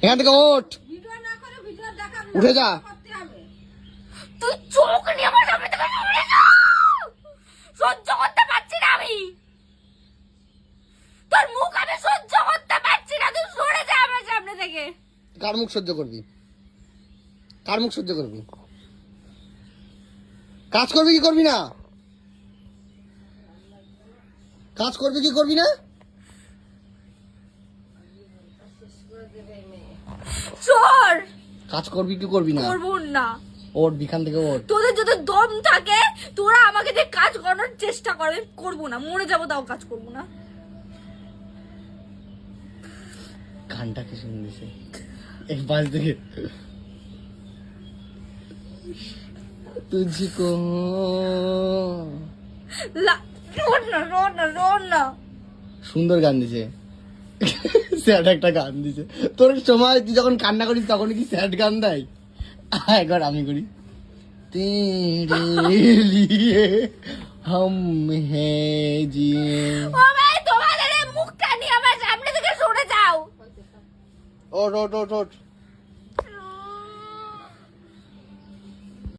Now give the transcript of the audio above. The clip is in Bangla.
এখান থেকে ওঠ, উঠে যা। তুই চোখ নিয়ে আমার সামনে থেকে সরে যা, সহ্য করতে পারছি না আমি তোর মুখ, আমি সহ্য করতে পারছি না, তুই সরে যা আমার সামনে থেকে। কার মুখ সহ্য করবি? কার মুখ সহ্য করবি? কাজ করবি কি করবি না? কাজ করবি কি করবি না? চোর কাজ করবি কি করবি না? করবো না। ওঠ বিখান থেকে ওঠ। তোদের যদি দম থাকে তোরা আমাকে দিয়ে কাজ করানোর চেষ্টা করে, করবো না, মরে যাবো তাও কাজ করবো না। গানটা কি শুনতেছে এক বাজ থেকে তুঝকো না সুন্দর গান দিছে, স্যাড একটা গান দিছে। তোর সময় তুই যখন কান্না করিস তখন কি স্যাড গান দেয়? একবার আমি করি, তেরে লিয়ে হাম হ্যায় জিয়ে। ও ভাই তোমাদের এই মুখটা নিয়ে আমার সামনে থেকে সরে যাও। ওঠ ওঠ ওঠ ওঠ।